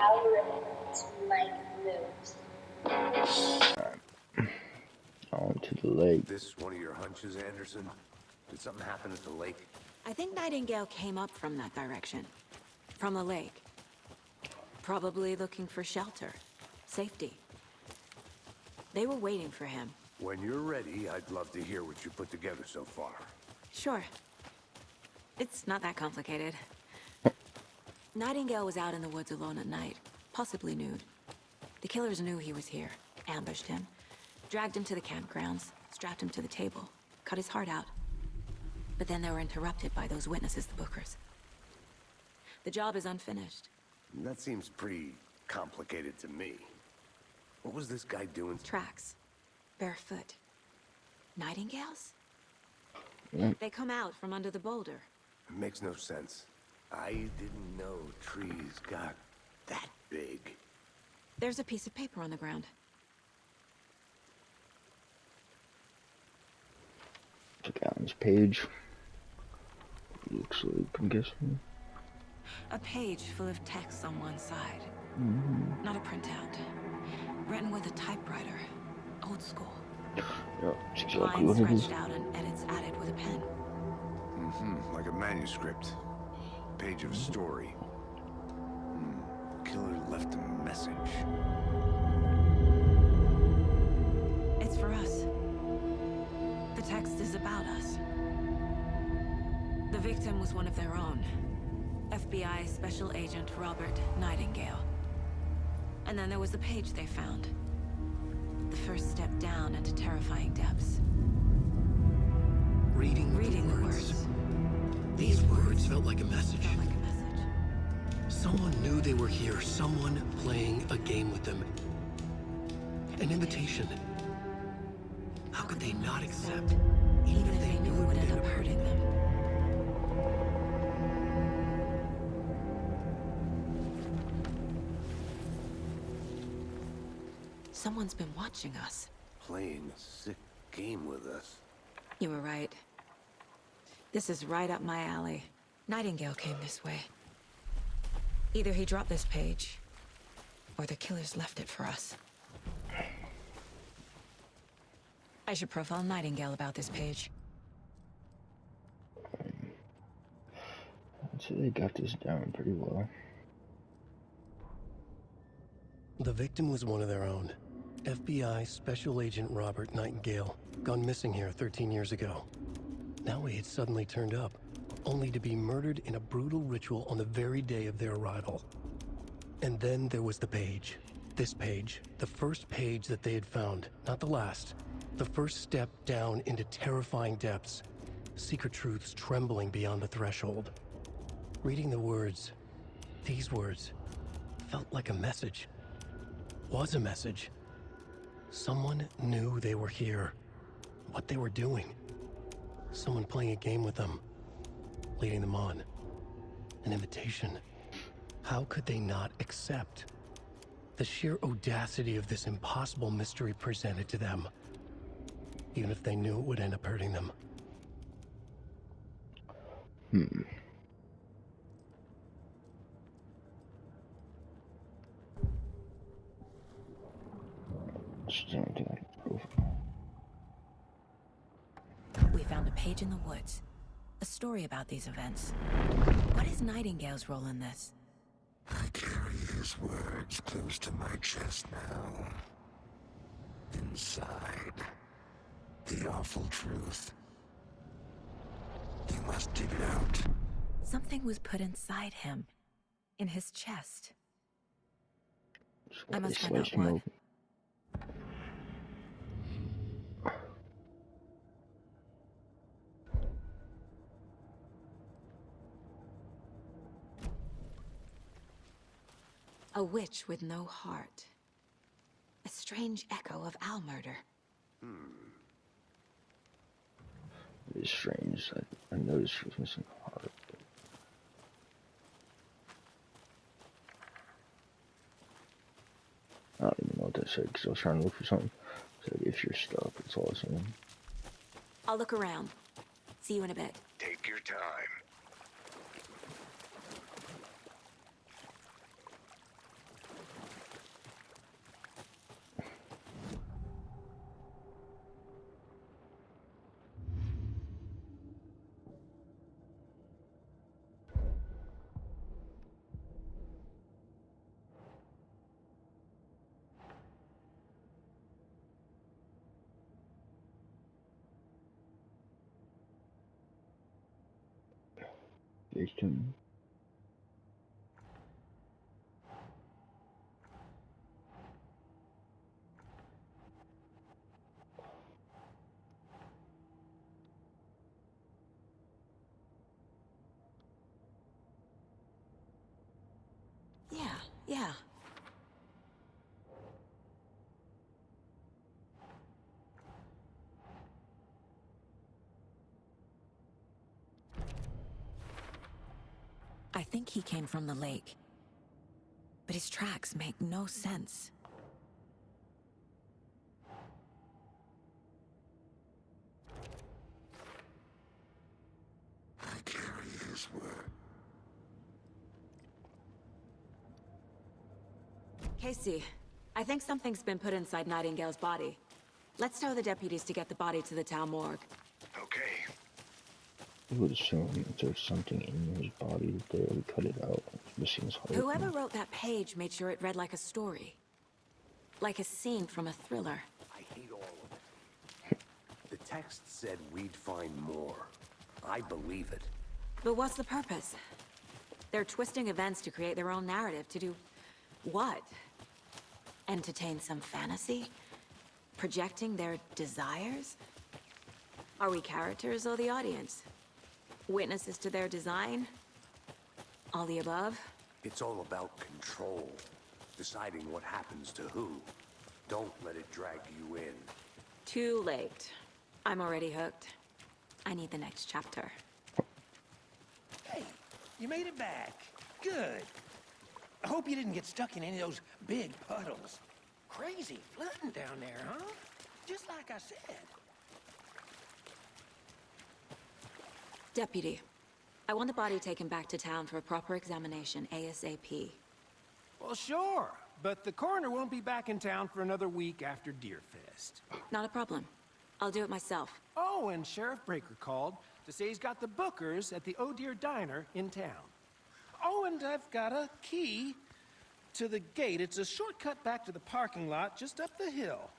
algorithm to like moves. On to the lake. This one of your hunches, Anderson? Did something happen at the lake? I think Nightingale came up from that direction. From the lake. Probably looking for shelter. Safety. They were waiting for him. When you're ready, I'd love to hear what you put together so far. Sure. It's not that complicated. Nightingale was out in the woods alone at night, possibly nude. The killers knew he was here, ambushed him, dragged him to the campgrounds, strapped him to the table, cut his heart out. But then they were interrupted by those witnesses, the Bookers. The job is unfinished. That seems pretty complicated to me. What was this guy doing? Tracks. Barefoot. Nightingales? They come out from under the boulder. It makes no sense. I didn't know trees got that big. There's a piece of paper on the ground. Check out this page. Looks like, I'm guessing. A page full of text on one side. Not a printout. Written with a typewriter. Old school. Yeah, that's exactly Lines what it is. scratched out and edits added with a pen. Like a manuscript. Page of story. Killer left a message. It's for us. The text is about us. The victim was one of their own. FBI Special Agent Robert Nightingale. And then there was the page they found. The first step down into terrifying depths. Reading the words. These words felt like a message. Felt like a message. Someone knew they were here, someone playing a game with them. An invitation. How could they not accept, Even if they knew it would end up hurting them. Someone's been watching us. Playing a sick game with us. You were right. This is right up my alley. Nightingale came this way. Either he dropped this page, or the killers left it for us. I should profile Nightingale about this page. I'd say they got this down pretty well. The victim was one of their own. FBI Special Agent Robert Nightingale, gone missing here 13 years ago. Now he had suddenly turned up, only to be murdered in a brutal ritual on the very day of their arrival. And then there was the page. This page, the first page that they had found, not the last. The first step down into terrifying depths. Secret truths trembling beyond the threshold. Reading the words, these words, felt like a message. Was a message. Someone knew they were here. What they were doing. Someone playing a game with them. Leading them on. An invitation. How could they not accept? The sheer audacity of this impossible mystery presented to them. Even if they knew it would end up hurting them. We found a page in the woods. A story about these events. What is Nightingale's role in this? I carry his words close to my chest now. Inside, the awful truth. You must dig it out. Something was put inside him. In his chest. I must find out what. A witch with no heart. A strange echo of owl murder. It's strange. I noticed she was missing a heart. I don't even know what that said because I was trying to look for something. So if you're stuck, it's all I'm saying. I'll look around. See you in a bit. Take your time. Victim. Yeah. I think he came from the lake. But his tracks make no sense. I carry his word. Casey, I think something's been put inside Nightingale's body. Let's tell the deputies to get the body to the town morgue. Okay. I would assume if there's something in his body that they already cut it out. It's missing his heart. Whoever wrote that page made sure it read like a story. Like a scene from a thriller. I hate all of it. The text said we'd find more. I believe it. But what's the purpose? They're twisting events to create their own narrative. To do what? Entertain some fantasy? Projecting their desires? Are we characters or the audience? Witnesses to their design? All the above? It's all about control. Deciding what happens to who. Don't let it drag you in. Too late. I'm already hooked. I need the next chapter. Hey, you made it back. Good. I hope you didn't get stuck in any of those big puddles. Crazy flooding down there, huh? Just like I said. Deputy, I want the body taken back to town for a proper examination ASAP. Well, sure. But the coroner won't be back in town for another week after Deerfest. Not a problem. I'll do it myself. Oh, and Sheriff Breaker called to say he's got the Bookers at the Oh Dear Diner in town. Oh, and I've got a key to the gate. It's a shortcut back to the parking lot just up the hill.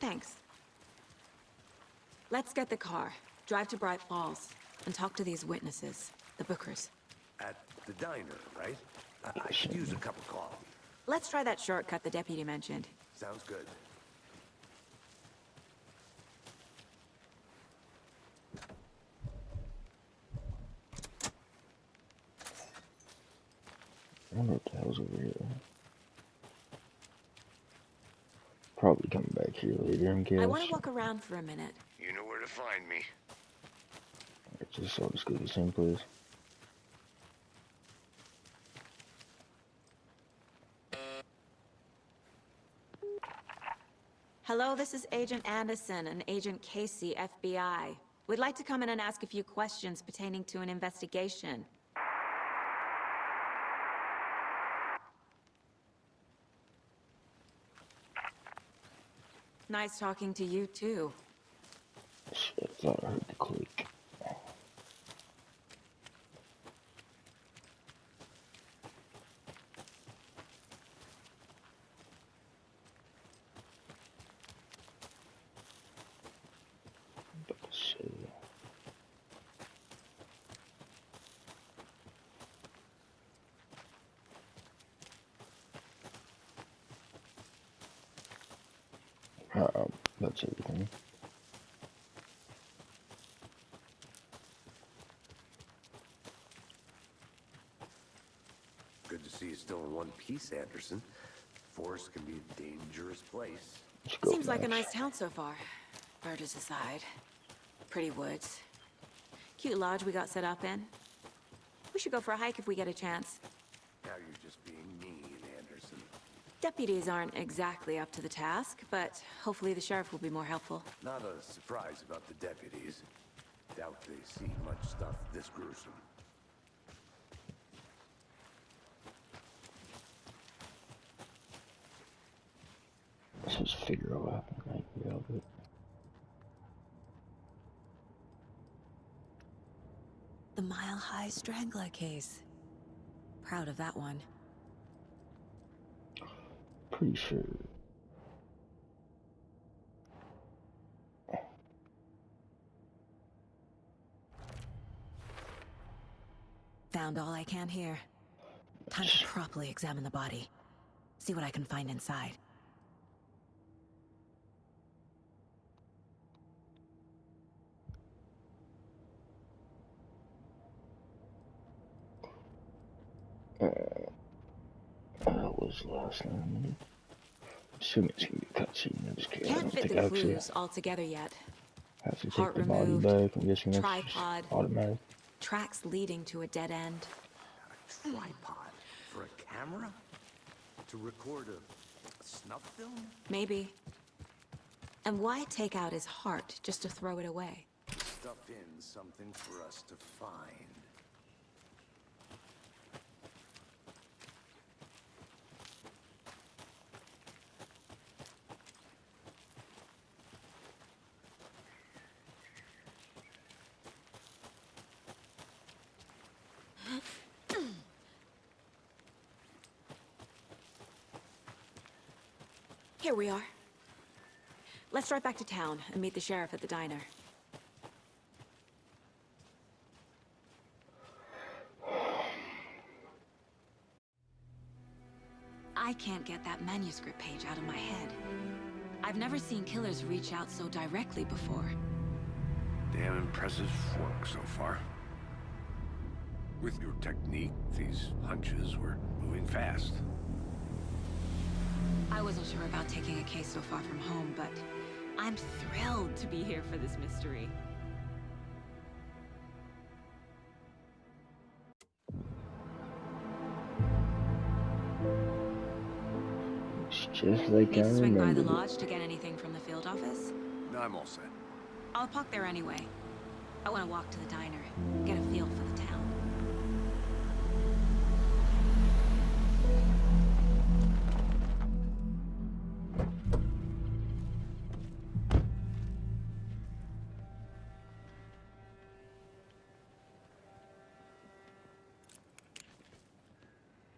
Thanks. Let's get the car, drive to Bright Falls, and talk to these witnesses, the Bookers. At the diner, right? I could use a cup of coffee. Let's try that shortcut the deputy mentioned. Sounds good. I wonder what the hell's over here. Probably coming back here later, I guess. I want to walk around for a minute. You know where to find me. I'll just go to the same place. Hello, this is Agent Anderson and Agent Casey, FBI. We'd like to come in and ask a few questions pertaining to an investigation. Nice talking to you, too. Shit, I thought I heard the click. That's everything. Good to see you still in one piece, Anderson. Forest can be a dangerous place. Let's go Seems like a next. nice town so far. Murders aside. Pretty woods. Cute lodge we got set up in. We should go for a hike if we get a chance. Now you're just being mean, Anderson. Deputies aren't exactly up to the task, but hopefully the sheriff will be more helpful. Not a surprise about the deputies. Doubt they see much stuff this gruesome. Let's just figure out what happened to Nightingale, but The Mile High Strangler case. Proud of that one. Pretty sure. Found all I can here. Time to properly examine the body. See what I can find inside. That was the last thing. Assuming it's gonna be a cutscene. I just can't. I Can't don't fit think the I actually clues all together yet. have to take Heart the body removed, back. I'm guessing that's tripod. just automatic. Tracks leading to a dead end. A tripod for a camera? To record a snuff film? Maybe. And why take out his heart just to throw it away? Stuff in something for us to find. Here we are. Let's drive back to town and meet the sheriff at the diner. I can't get that manuscript page out of my head. I've never seen killers reach out so directly before. Damn impressive work so far. With your technique, these hunches were moving fast. I wasn't sure about taking a case so far from home, but I'm thrilled to be here for this mystery. It's just like Need I to swing by the remembered it. lodge to get anything from the field office? No, I'm all set. I'll park there anyway. I want to walk to the diner, get a feel for the town.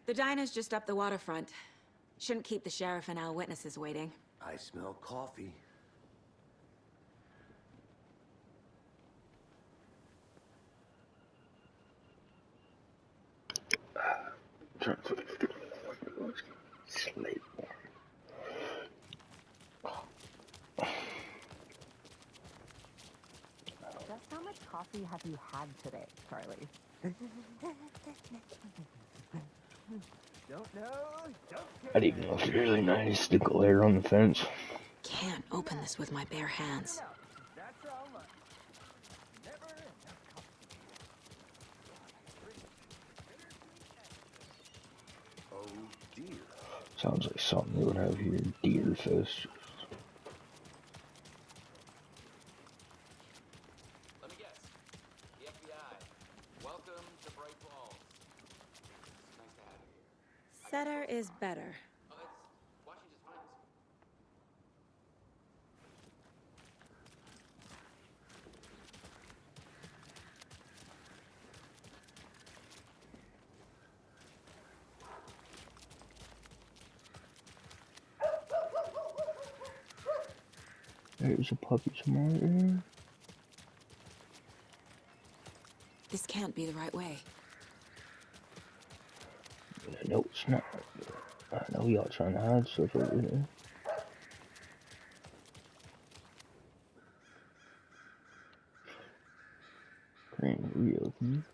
The diner's just up the waterfront. Shouldn't keep the sheriff and our witnesses waiting. I smell coffee. Trying to sleep. Just how much coffee have you had today, Charlie? Don't know, don't I didn't know if it's really nice to glare on the fence. Can't open this with my bare hands. That's all much. Never enough coffee. Oh dear. Sounds like something they would have here in Deer Fest. Let me guess. The FBI. Welcome to Bright Falls. It's nice to have you here. Setter is better. Oh, it's Washington's finest. There's a puppy somewhere there. This can't be the right way. No, it's not. I know y'all trying to hide stuff over there. Crane reopen.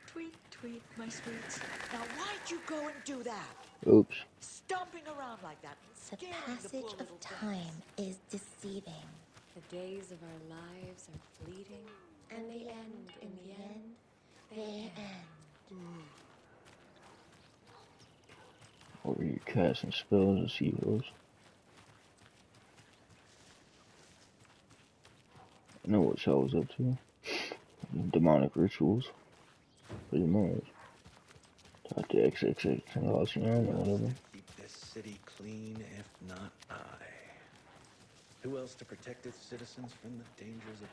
Tweet, tweet, my sweets. Now why'd you go and do that? Oops. Stomping around like that. The scaring passage poor of little time things. is deceiving. The days of our lives are fleeting. And they end in the end. They end. Over here casting spells and heroes. I know what y'all was up to. Demonic rituals. Pretty much. Talk to XXX and Lucian or whatever. Keep this city clean, if not I. Who else to protect its citizens from the dangers of...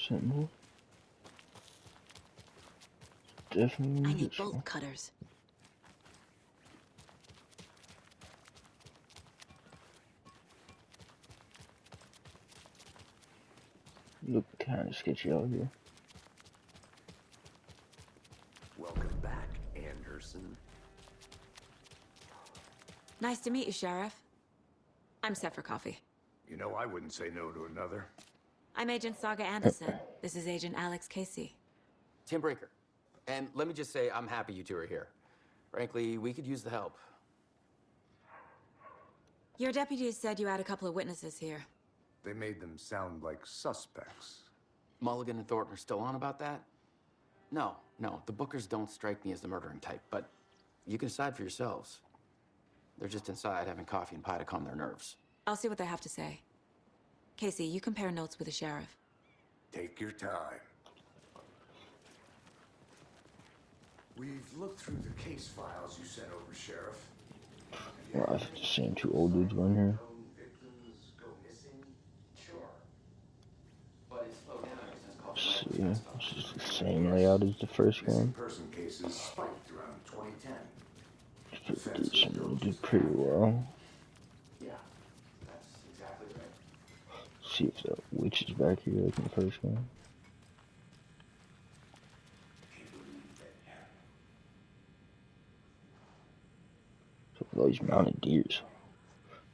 Sentinel. definitely I need useful. bolt cutters. Look kind of sketchy out here. Welcome back, Anderson. Nice to meet you, Sheriff. I'm set for coffee. You know, I wouldn't say no to another. I'm Agent Saga Anderson. This is Agent Alex Casey. Tim Breaker. And let me just say, I'm happy you two are here. Frankly, we could use the help. Your deputies said you had a couple of witnesses here. They made them sound like suspects. Mulligan and Thornton are still on about that? No, the Bookers don't strike me as the murdering type, but you can decide for yourselves. They're just inside having coffee and pie to calm their nerves. I'll see what they have to say. Casey, you compare notes with the sheriff. Take your time. We've looked through the case files you sent over, Sheriff. Well, I think the same two old dudes were in here. Victims go missing? Sure. But it's slowed down ever since called See, this is the same layout as the first one. Person cases spiked around 2010. Did pretty well. Yeah, that's exactly right. See if the witch is back here like in the first one. So with all these mounted deers.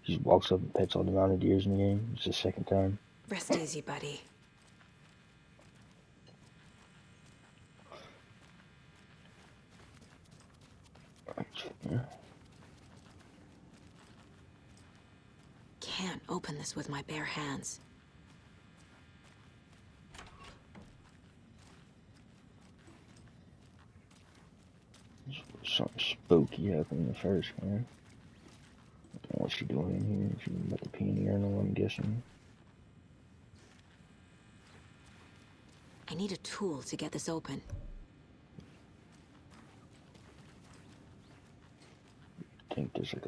He just walks up and pets all the mounted deers in the game. It's the second time. Rest easy, buddy. Can't open this with my bare hands. Something spooky happened in the first one. I don't know what she doing in here. She's about to pee in the urinal, I'm guessing. I need a tool to get this open. I think there's like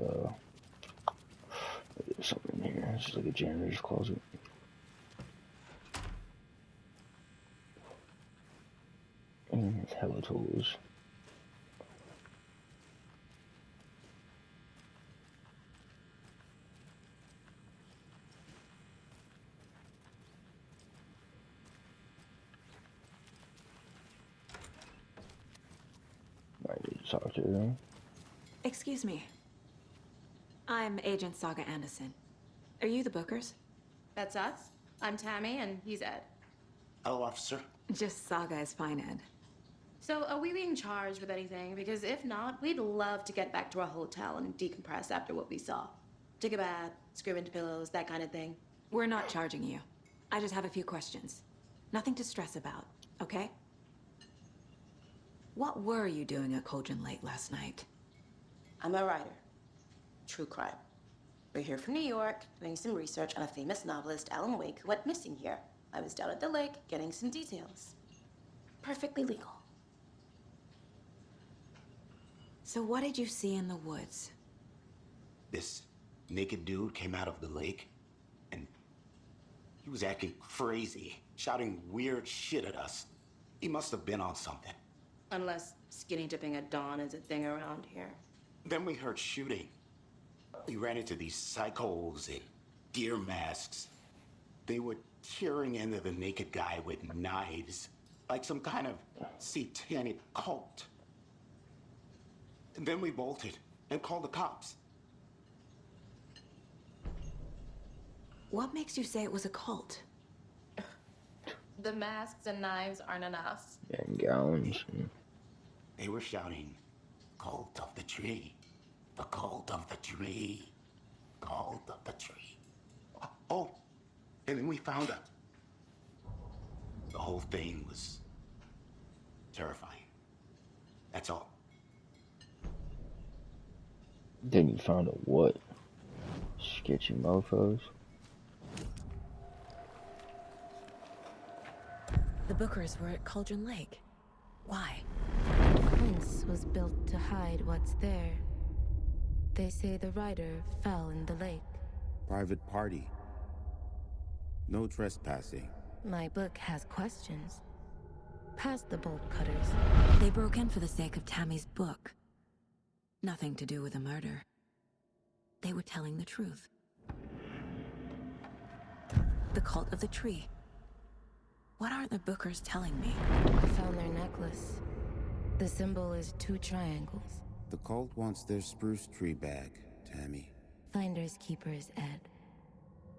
there's something in here. This is like a janitor's closet. And it's hella tools. I need to talk to her. Excuse me. I'm Agent Saga Anderson. Are you the Bookers? That's us. I'm Tammy, and he's Ed. Hello, officer. Just Saga is fine, Ed. So, are we being charged with anything? Because if not, we'd love to get back to our hotel and decompress after what we saw. Take a bath, scream into pillows, that kind of thing. We're not charging you. I just have a few questions. Nothing to stress about, okay? What were you doing at Cauldron Lake last night? I'm a writer. True crime. We're here from New York, doing some research on a famous novelist, Alan Wake, who went missing here. I was down at the lake, getting some details. Perfectly legal. So what did you see in the woods? This naked dude came out of the lake, and he was acting crazy, shouting weird shit at us. He must have been on something. Unless skinny dipping at dawn is a thing around here. Then we heard shooting. We ran into these psychos in deer masks. They were tearing into the naked guy with knives, like some kind of satanic cult. And then we bolted and called the cops. What makes you say it was a cult? The masks and knives aren't enough. And gowns. They were shouting, "Cult of the tree, the cult of the tree, cult of the tree." Oh, and then we found it. The whole thing was terrifying. That's all. Then you found a what? Sketchy mofos. The Bookers were at Cauldron Lake. Why? The fence was built to hide what's there. They say the rider fell in the lake. Private party. No trespassing. My book has questions. Past the bolt cutters. They broke in for the sake of Tammy's book. Nothing to do with a murder. They were telling the truth. The cult of the tree. What are the Bookers telling me? I found their necklace. The symbol is 2 triangles. The cult wants their spruce tree back, Tammy. Finders keepers, Ed.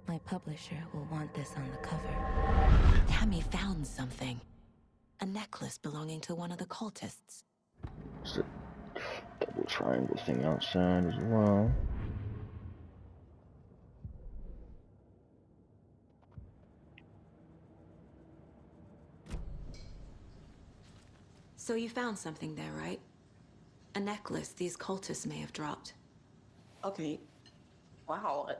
My publisher will want this on the cover. Tammy found something. A necklace belonging to one of the cultists. There's a double triangle thing outside as well. So you found something there, right? A necklace these cultists may have dropped. Okay. Wow.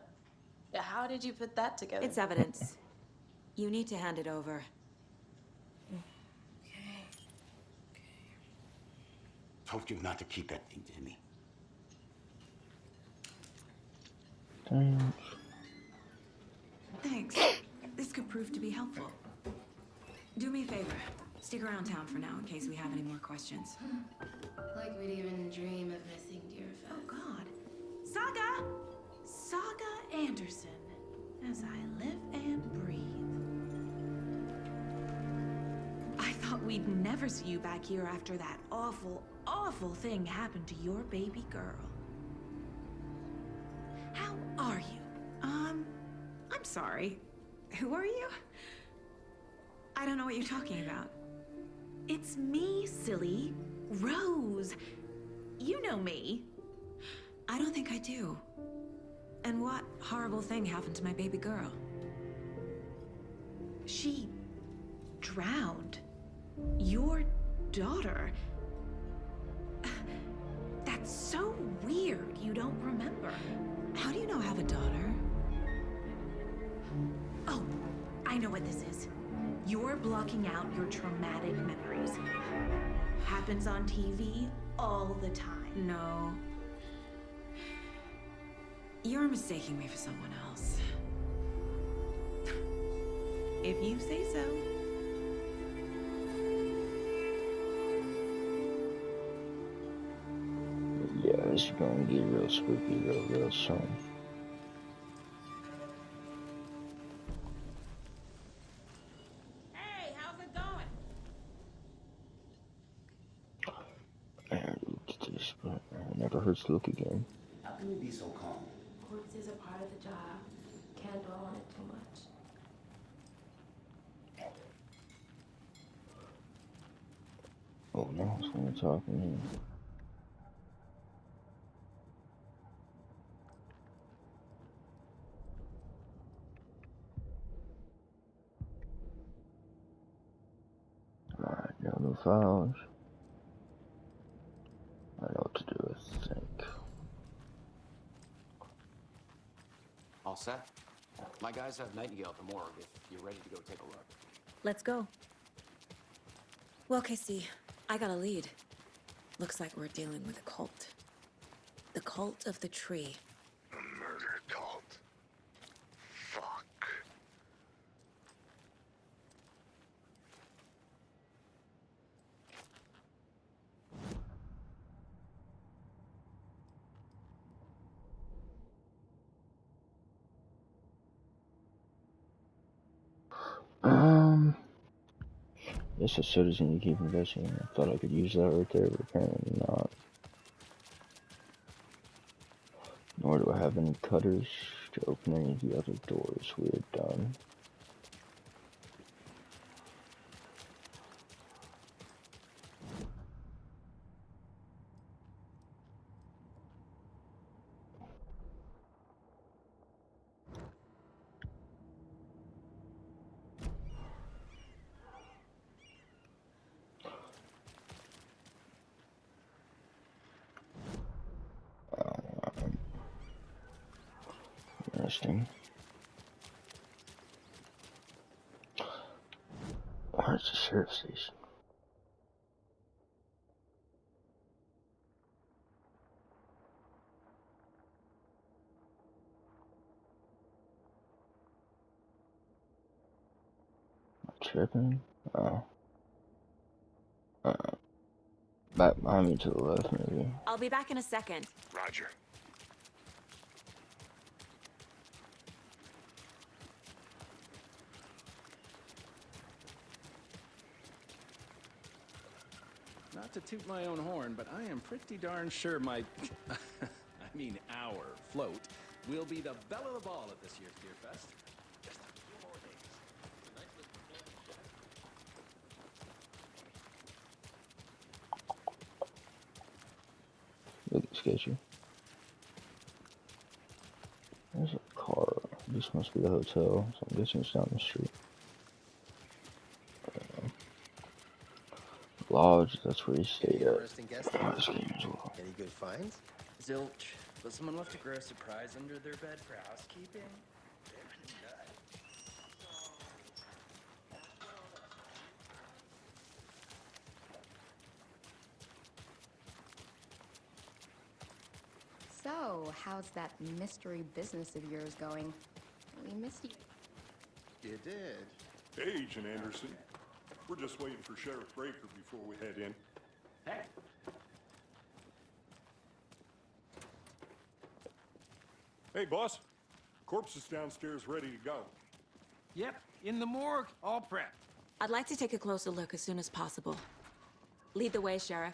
How did you put that together? It's evidence. You need to hand it over. Told you not to keep that thing to me. Thanks. This could prove to be helpful. Do me a favor. Stick around town for now in case we have any more questions. Like we'd even dream of missing dear Fez. Oh, God. Saga! Saga Anderson. As I live and breathe. I thought we'd never see you back here after that awful, awful thing happened to your baby girl. How are you? I'm sorry. Who are you? I don't know what you're talking about. It's me, silly. Rose. You know me. I don't think I do. And what horrible thing happened to my baby girl? She drowned. Your daughter. That's so weird you don't remember. How do you know I have a daughter? Oh, I know what this is. You're blocking out your traumatic memories. Happens on TV all the time. No. You're mistaking me for someone else. If you say so. Yeah, it's gonna get real spooky real soon. Hey, how's it going? It never hurts to look again. How can you be so calm? Quartz is a part of the job. Can't dwell on it too much. Oh no, someone talking here. Alright, no new files. I know what to do, I think. All set? My guys have Nightingale at the morgue if you're ready to go take a look. Let's go. Well, Casey, I got a lead. Looks like we're dealing with a cult. The cult of the tree. A murder cult. Fuck. It's a citizen you keep investing in. I thought I could use that right there, but apparently not. Nor do I have any cutters to open any of the other doors we had done. Interesting. Where's the sheriff station? Am I tripping? Oh. Back behind me to the left, maybe. I'll be back in a second. Roger. Not to toot my own horn, but I am pretty darn sure my, I mean our float will be the belle of the ball at this year's Beer Fest. Just a few more days. Look sketchy. There's a car. This must be the hotel, so I'm guessing it's down the street. Lodge, that's where he stayed at. This game as well. Any good finds? Zilch, but someone left a gross surprise under their bed for housekeeping. So, how's that mystery business of yours going? We missed you. You did? Hey, Agent Anderson. We're just waiting for Sheriff Breaker before we head in. Hey. Hey, boss. Corpse is downstairs ready to go. Yep, in the morgue, all prepped. I'd like to take a closer look as soon as possible. Lead the way, Sheriff.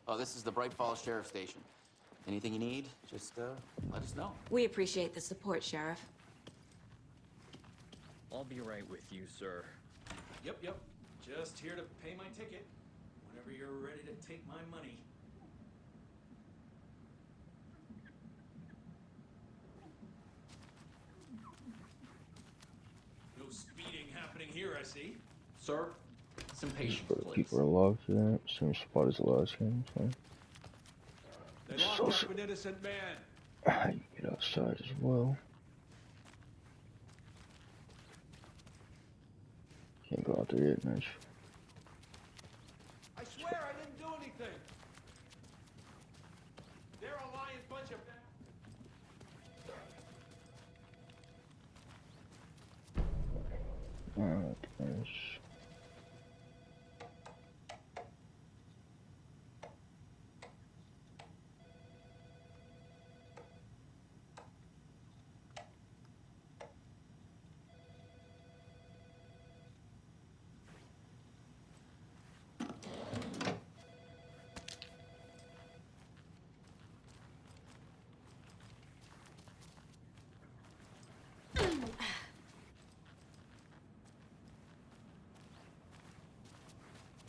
Oh, this is the Bright Falls Sheriff Station. Anything you need, just let us know. We appreciate the support, Sheriff. I'll be right with you, sir. Yep. Just here to pay my ticket. Whenever you're ready to take my money. No speeding happening here, I see. Sir, some patience, please. People are locked there. Same spot as the last game, so. They locked up an innocent man. I can get outside as well. Can't go out there yet, Mitch. I swear I didn't do anything. They're a lying bunch of... Alright, nice.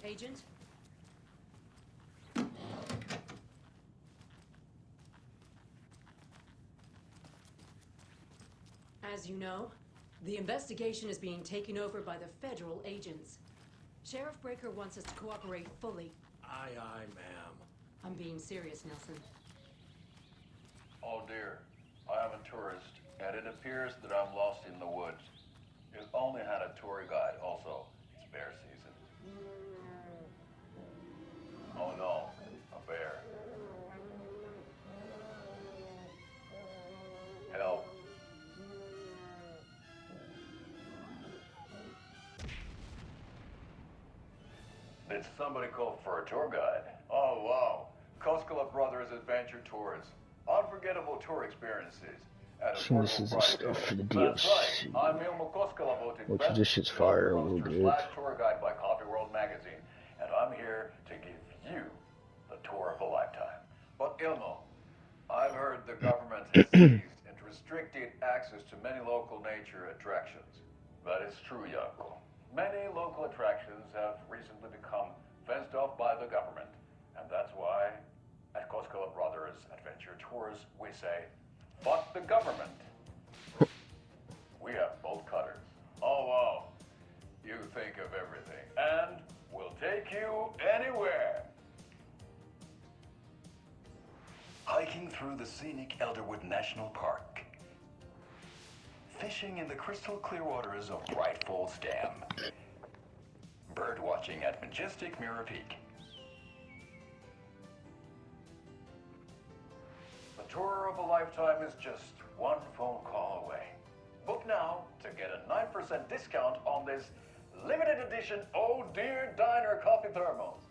Agent? As you know, the investigation is being taken over by the federal agents. Sheriff Breaker wants us to cooperate fully. Aye, ma'am. I'm being serious, Nelson. Oh dear, I am a tourist, and it appears that I'm lost in the woods. You've only had a tour guide, also. It's bear season. Oh no, a bear. Help. Did somebody call for a tour guide? Oh wow, Koskela Brothers Adventure Tours. Unforgettable tour experiences. So this is the stuff for the DLC. I'm Ilmo Koskela, voted Which best this shit's fire a little bit. tour guide by Coffee World magazine, and I'm here to give you the tour of a lifetime. But Ilmo, I've heard the government has seized and restricted access to many local nature attractions. That is true, Yanko. Many local attractions have recently become fenced off by the government, and that's why at Koskela Brothers Adventure Tours we say, fuck the government. We have bolt cutters. Oh wow, you think of everything, and we'll take you anywhere. Hiking through the scenic Elderwood National Park. Fishing in the crystal clear waters of Bright Falls Dam. Bird watching at majestic Mirror Peak. The tour of a lifetime is just one phone call away. Book now to get a 9% discount on this limited edition Oh Dear Diner coffee thermos.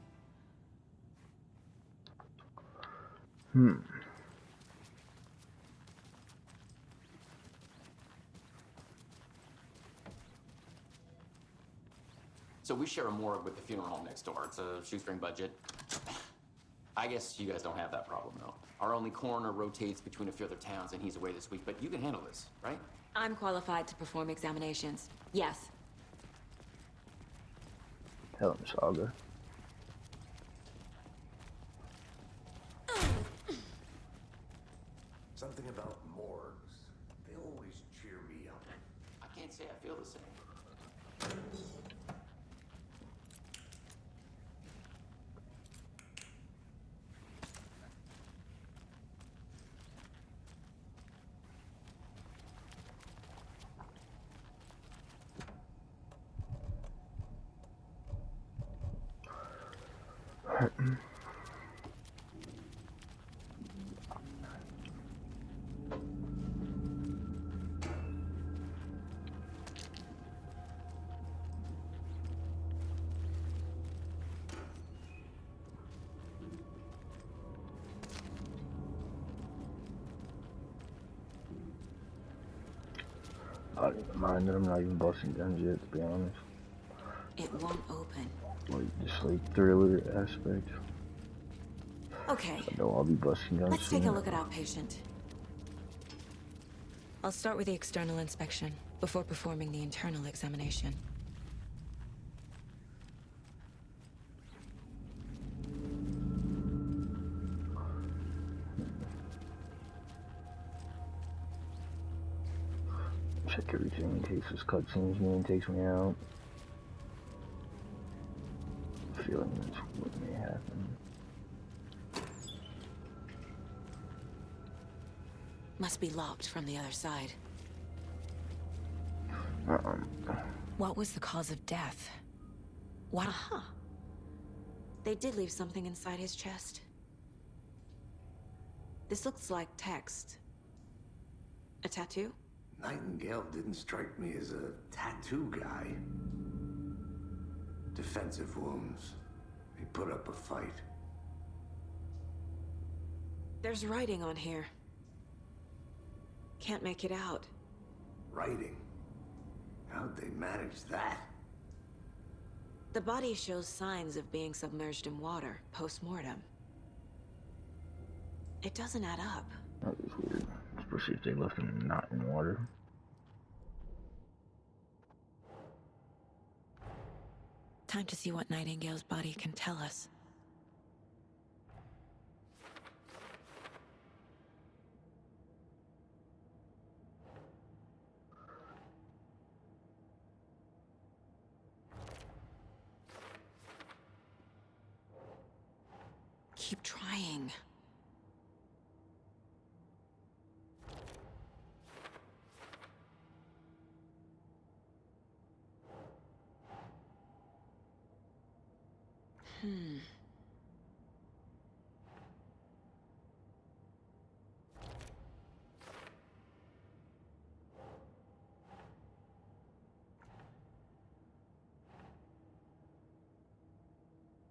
So we share a morgue with the funeral home next door. It's a shoestring budget. I guess you guys don't have that problem, though. Our only coroner rotates between a few other towns, and he's away this week, but you can handle this, right? I'm qualified to perform examinations. Yes. Tell him, Saga. Something about morgues. They always cheer me up. I can't say I feel the same. I don't mind that I'm not even busting guns yet, to be honest. It won't open. Like, just like thriller aspect. Okay. I know I'll be busting guns Let's soon. take a look at our patient. I'll start with the external inspection before performing the internal examination. Check everything in case this cutscene's me and takes me out. Feeling that's what may happen. Must be locked from the other side. Uh-uh. What was the cause of death? What? Huh. They did leave something inside his chest. This looks like text. A tattoo? Nightingale didn't strike me as a tattoo guy. Defensive wounds. He put up a fight. There's writing on here. Can't make it out. Writing? How'd they manage that? The body shows signs of being submerged in water, post-mortem. It doesn't add up. That was weird. Especially if they left him not in water. Time to see what Nightingale's body can tell us. Keep trying.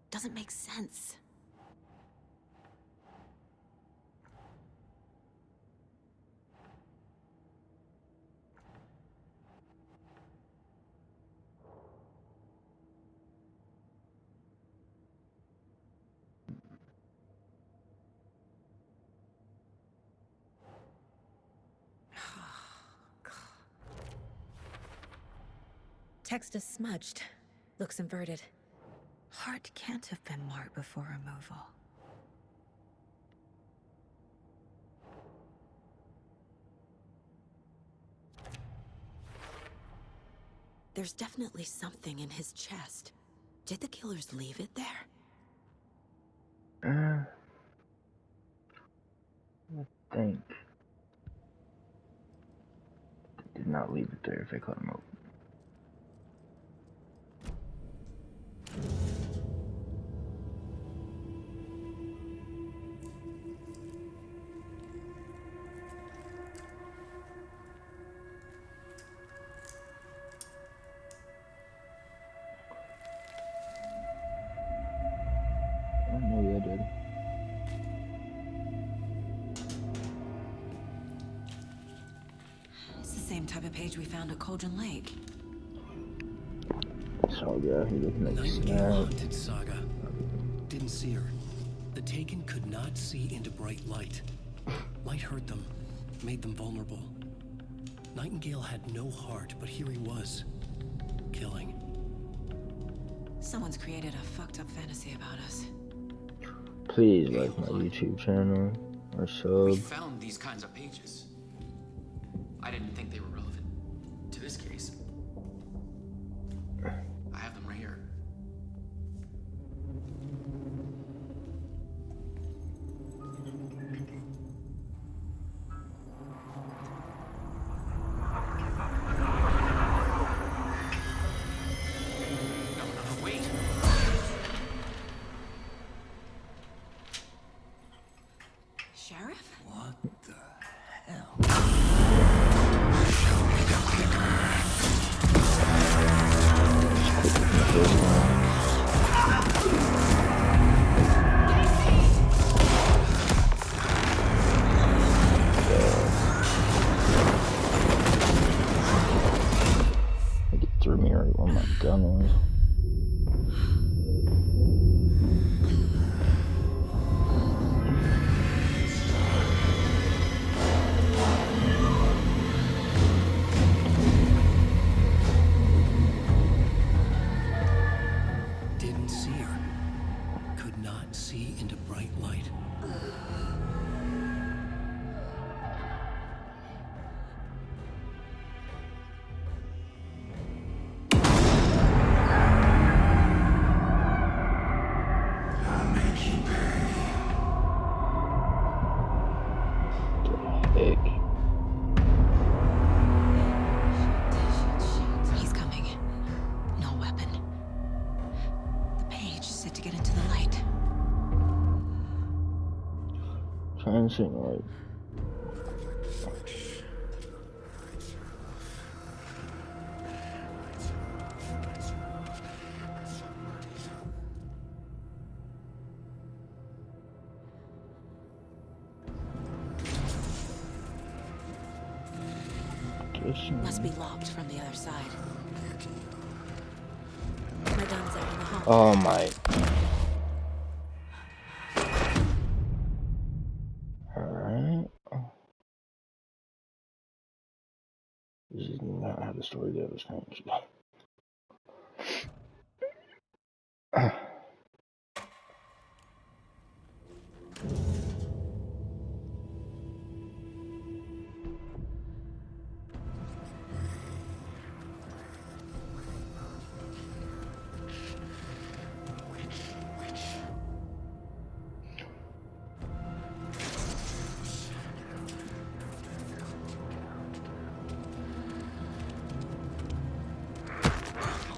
Doesn't make sense. Text is smudged. Looks inverted. Heart can't have been marked before removal. There's definitely something in his chest. Did the killers leave it there? I think they did not leave it there if they cut him open. same type of page we found at Cauldron Lake. So yeah, he looking like Nightingale snap. hunted Saga. Didn't see her. The Taken could not see into bright light. Light hurt them, made them vulnerable. Nightingale had no heart, but here he was, killing. Someone's created a fucked up fantasy about us. Please like my YouTube channel or We sub. found these kinds of pages. I didn't think they were relevant to this case. I have them right here. No, wait. Sheriff? What the hell? It threw me right where my gun was. Didn't see her. Could not see into bright light. He's coming. No weapon. The page said to get into the light. Trying to sing like. Must be locked from the other side. My gun's out in the hall. Oh my. Alright. This is not how the story goes, thank you.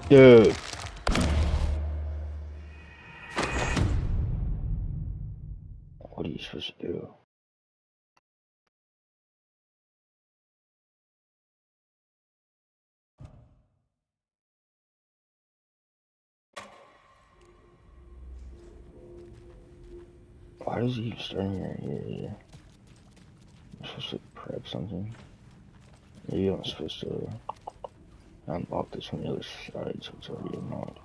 Dude. What are you supposed to do? Why does he keep starting right here? I'm supposed to prep something. Maybe I'm supposed to unlock this from the other side so it's already unlocked.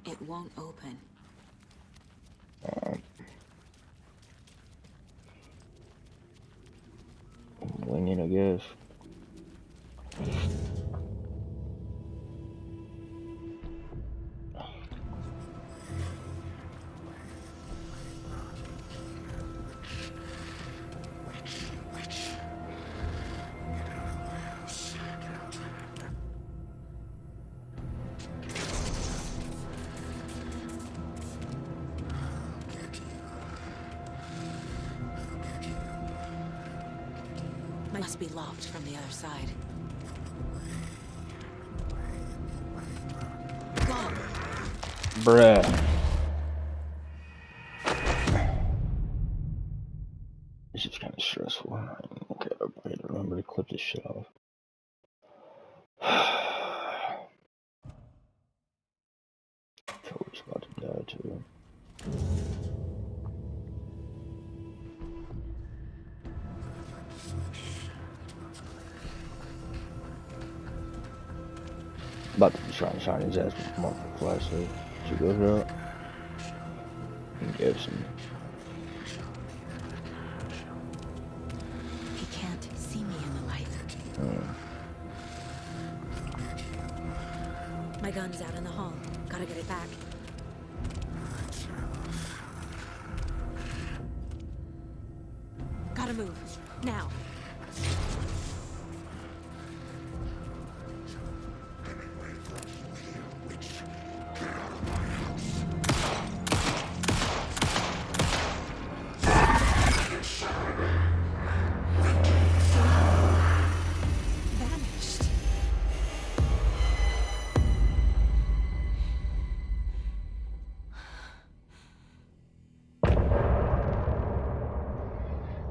It won't open. Wing it, I guess. Must be locked from the other side. Go! Bruh. This is kind of stressful. Okay, I gotta remember to clip this shit off. Joey's about to die too. About to be trying to shine his ass with a motherfucking flashlight. She goes up and gives him. He can't see me in the light. My gun's out in the hall. Gotta get it back. Gotta move. Now. Vanished.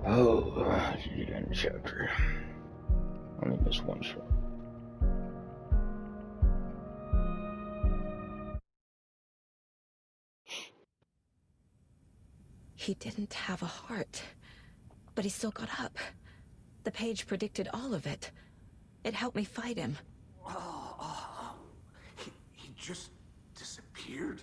Oh, you did end the chapter. I only missed one shot. He didn't have a heart, but he still got up. The page predicted all of it. It helped me fight him. He just disappeared?